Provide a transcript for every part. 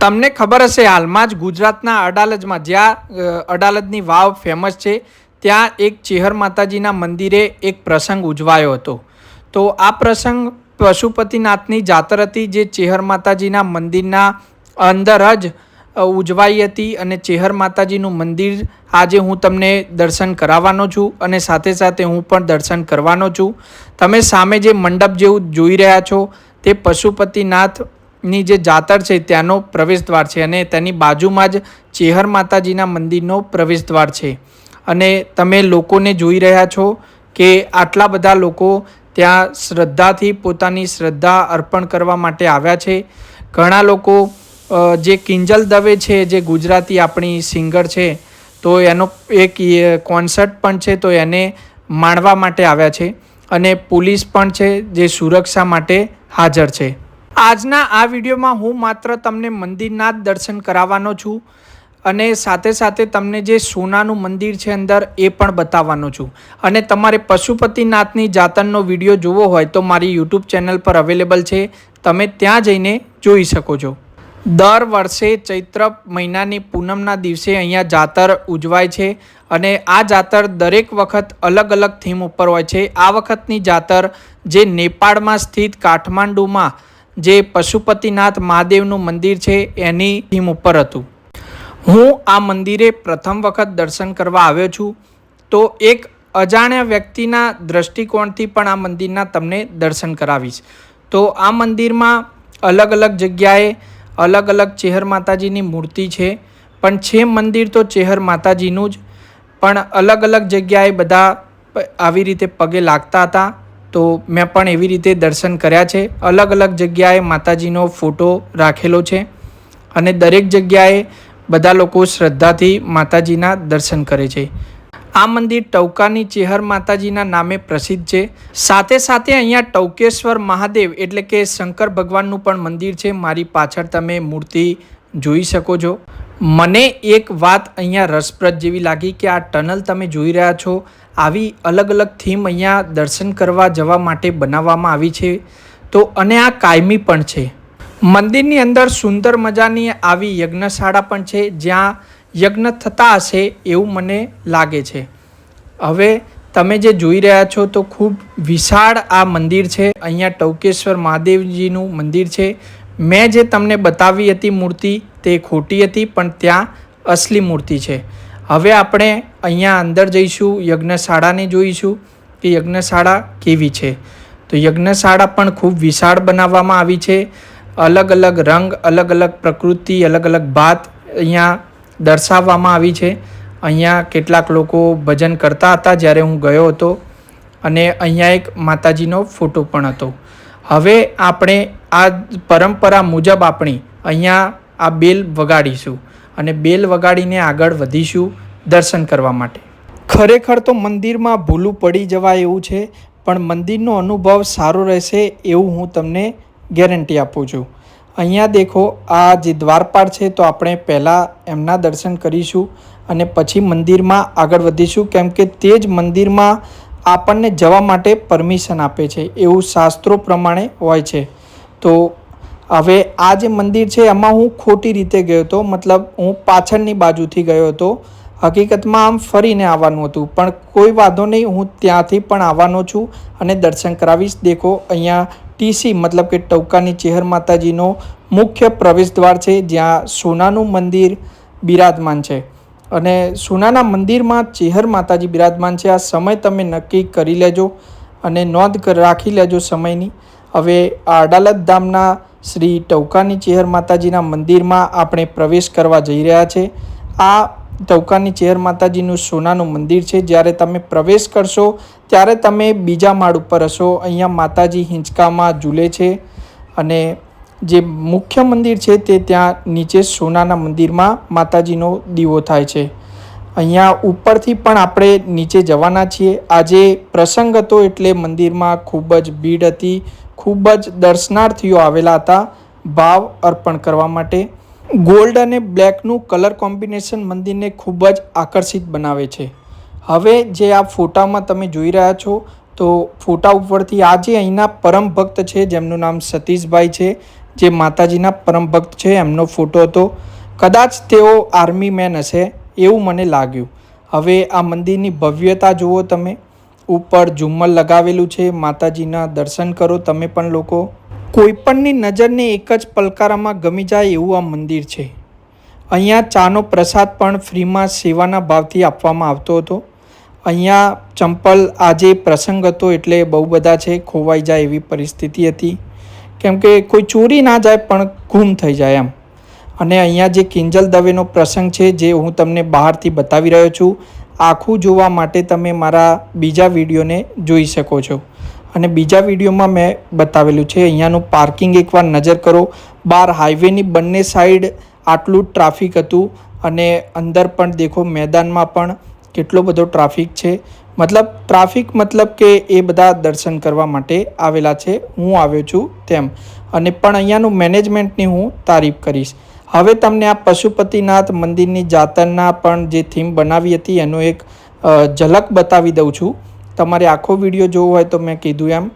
તમને ખબર હશે હાલમાં જ ગુજરાતના અડાલજમાં જ્યાં અડાલજની વાવ ફેમસ છે ત્યાં એક ચેહર માતાજીના મંદિરે એક પ્રસંગ ઉજવાયો હતો. તો આ પ્રસંગ પશુપતિનાથની જાતર હતી જે ચેહર માતાજીના મંદિરના અંદર જ ઉજવાઈ હતી અને ચેહર માતાજીનું મંદિર આજે હું તમને દર્શન કરાવવાનો છું અને સાથે સાથે હું પણ દર્શન કરવાનો છું. તમે સામે જે મંડપ જેવું જોઈ રહ્યા છો તે પશુપતિનાથની જે જાતર છે ત્યાંનો પ્રવેશદ્વાર છે અને તેની બાજુમાં જ ચેહર માતાજીના મંદિરનો પ્રવેશદ્વાર છે. અને તમે લોકોને જોઈ રહ્યા છો કે આટલા બધા લોકો ત્યાં શ્રદ્ધાથી પોતાની શ્રદ્ધા અર્પણ કરવા માટે આવ્યા છે. ઘણા લોકો જે કિંજલ દવે છે જે ગુજરાતી આપણી સિંગર છે તો એનો એક કોન્સર્ટ પણ છે તો એને માણવા માટે આવ્યા છે અને પોલીસ પણ છે જે સુરક્ષા માટે હાજર છે. આજના આ વિડીયોમાં હું માત્ર તમને મંદિરના જ દર્શન કરાવવાનો છું અને સાથે સાથે તમને જે સોનાનું મંદિર છે અંદર એ પણ બતાવવાનો છું. અને તમારે પશુપતિનાથની જાતરનો વિડીયો જોવો હોય તો મારી યુટ્યુબ ચેનલ પર અવેલેબલ છે, તમે ત્યાં જઈને જોઈ શકો છો. દર વર્ષે ચૈત્ર મહિનાની પૂનમના દિવસે અહીંયા જાતર ઉજવાય છે અને આ જાતર દરેક વખત અલગ અલગ થીમ ઉપર હોય છે. આ વખતની જાતર જે નેપાળમાં સ્થિત કાઠમાંડુમાં જે પશુપતિનાથ મહાદેવનું મંદિર છે એની થીમ ઉપર હતું. હું આ મંદિરે પ્રથમ વખત દર્શન કરવા આવ્યો છું તો એક અજાણ્યા વ્યક્તિના દૃષ્ટિકોણથી પણ આ મંદિરના તમને દર્શન કરાવીશ. તો આ મંદિરમાં અલગ અલગ જગ્યાએ અલગ અલગ ચેહર માતાજીની મૂર્તિ છે પણ છે મંદિર તો ચેહર માતાજીનું જ, પણ અલગ અલગ જગ્યાએ બધા આવી રીતે પગે લાગતા હતા તો મેં પણ એવી રીતે દર્શન કર્યા છે. અલગ અલગ જગ્યાએ માતાજીનો ફોટો રાખેલો છે અને દરેક જગ્યાએ બધા લોકો શ્રદ્ધાથી માતાજીના દર્શન કરે છે. આ મંદિર ટવકાની ચેહર માતાજીના નામે પ્રસિદ્ધ છે. સાથે સાથે અહીંયા ટવકેશ્વર મહાદેવ એટલે કે શંકર ભગવાનનું પણ મંદિર છે. મારી પાછળ તમે મૂર્તિ જોઈ શકો છો. મને એક વાત અહીંયા રસપ્રદ જેવી લાગી કે આ ટનલ તમે જોઈ રહ્યા છો આવી અલગ અલગ થીમ અહીંયા દર્શન કરવા જવા માટે બનાવવામાં આવી છે તો અને આ કાયમી પણ છે. મંદિરની અંદર સુંદર મજાની આવી યજ્ઞશાળા પણ છે જ્યાં યજ્ઞ થતા હશે એવું મને લાગે છે. હવે તમે જે જોઈ રહ્યા છો તો ખૂબ વિશાળ આ મંદિર છે. અહીંયા ટવકેશ્વર મહાદેવજીનું મંદિર છે. મેં જે તમને બતાવી હતી મૂર્તિ તે ખોટી હતી પણ ત્યાં અસલી મૂર્તિ છે. હવે આપણે અહીંયા અંદર જઈશું, યજ્ઞશાળાને જોઈશું કે યજ્ઞશાળા કેવી છે. તો યજ્ઞશાળા પણ ખૂબ વિશાળ બનાવવામાં આવી છે. અલગ અલગ રંગ, અલગ અલગ પ્રકૃતિ, અલગ અલગ ભાત અહીંયા દર્શાવવામાં આવી છે. અહીંયા કેટલાક લોકો ભજન કરતા હતા જ્યારે હું ગયો હતો અને અહીંયા એક માતાજીનો ફોટો પણ હતો. હવે આપણે આ પરંપરા મુજબ આપણી અહીંયા આ બેલ વગાડીશું અને બેલ વગાડીને આગળ વધીશું દર્શન કરવા માટે. ખરેખર તો મંદિરમાં ભૂલું પડી જવાય એવું છે પણ મંદિરનો અનુભવ સારો રહેશે એવું હું તમને ગેરંટી આપું છું. અહીંયા દેખો આ જે દ્વારપાળ છે તો આપણે પહેલાં એમના દર્શન કરીશું અને પછી મંદિરમાં આગળ વધીશું કેમ કે તે જ મંદિરમાં આપણને જવા માટે પરમિશન આપે છે એવું શાસ્ત્રો પ્રમાણે હોય છે. તો હવે આ જે મંદિર છે એમાં હું ખોટી રીતે ગયો હતો, મતલબ હું પાછળની બાજુથી ગયો હતો. હકીકતમાં આમ ફરીને આવવાનું હતું પણ કોઈ વાંધો નહીં, હું ત્યાંથી પણ આવવાનો છું અને દર્શન કરાવીશ. દેખો અહીંયા ટીસી મતલબ કે ટવકાની ચેહર માતાજીનો મુખ્ય પ્રવેશદ્વાર છે જ્યાં સોનાનું મંદિર બિરાજમાન છે અને સોનાના મંદિરમાં ચેહર માતાજી બિરાજમાન છે. આ સમય તમે નક્કી કરી લેજો અને નોંધ રાખી લેજો સમયની. હવે આ અડાલજ ધામના શ્રી ટવકાની ચેહર માતાજીના મંદિરમાં આપણે પ્રવેશ કરવા જઈ રહ્યા છે. આ ટવકાની ચેહર માતાજીનું સોનાનું મંદિર છે. જ્યારે તમે પ્રવેશ કરશો ત્યારે તમે બીજા માળ ઉપર હશો. અહીંયા માતાજી હિંચકામાં ઝૂલે છે અને જે મુખ્ય મંદિર છે તે ત્યાં નીચે સોનાના મંદિરમાં માતાજીનો દીવો થાય છે. અહીંયા ઉપરથી પણ આપણે નીચે જવાના છીએ. આજે પ્રસંગ હતો એટલે મંદિરમાં ખૂબ જ ભીડ હતી, ખૂબ જ દર્શનાર્થીઓ આવેલા હતા ભાવ અર્પણ કરવા માટે. ગોલ્ડ અને બ્લેકનું કલર કોમ્બિનેશન મંદિરને ખૂબ જ આકર્ષિત બનાવે છે. હવે જે આ ફોટામાં તમે જોઈ રહ્યા છો તો ફોટા ઉપરથી આ જે અહીંના પરમ ભક્ત છે જેમનું નામ સતીશભાઈ છે જે માતાજીના પરમ ભક્ત છે એમનો ફોટો હતો. કદાચ તેઓ આર્મી મેન હશે એવું મને લાગ્યું. હવે આ મંદિરની ભવ્યતા જુઓ તમે. ઉપર ઝુમ્મર લગાવેલું છે. માતાજીના દર્શન કરો તમે પણ લોકો. કોઈપણની નજરને એક જ પલકારામાં ગમી જાય એવું આ મંદિર છે. અહીંયા ચાનો પ્રસાદ પણ ફ્રીમાં સેવાના ભાવથી આપવામાં આવતો હતો. અહીંયા ચંપલ આજે પ્રસંગ હતો એટલે બહુ બધા છે, ખોવાઈ જાય એવી પરિસ્થિતિ હતી, કેમ કે કોઈ ચોરી ના જાય પણ ગુમ થઈ જાય એમ. અને અહીંયા જે કિંજલ દવેનો પ્રસંગ છે જે હું તમને બહારથી બતાવી રહ્યો છું, આખું જોવા માટે તમે મારા બીજા વિડીયોને જોઈ શકો છો. અને બીજા વિડીયોમાં મેં બતાવેલું છે. અહીંયાનું પાર્કિંગ એકવાર નજર કરો. બહાર હાઈવેની બંને સાઈડ આટલું ટ્રાફિક હતું અને અંદર પણ દેખો મેદાનમાં પણ કેટલો બધો ટ્રાફિક છે. મતલબ કે એ બધા દર્શન કરવા માટે આવેલા છે. હું આવ્યો છું તેમ. અને પણ અહીંયાનું મેનેજમેન્ટની હું તારીફ કરીશ. હવે તમને આ પશુપતિનાથ મંદિરની જાતરના પણ જે થીમ બનાવી હતી એનો એક ઝલક બતાવી દઉં છું. તમારે આખો વિડીયો જોવો હોય તો મેં કીધું એમ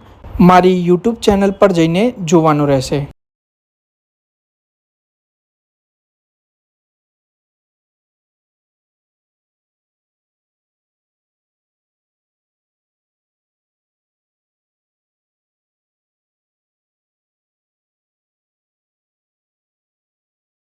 મારી યુટ્યુબ ચેનલ પર જઈને જોવાનું રહેશે.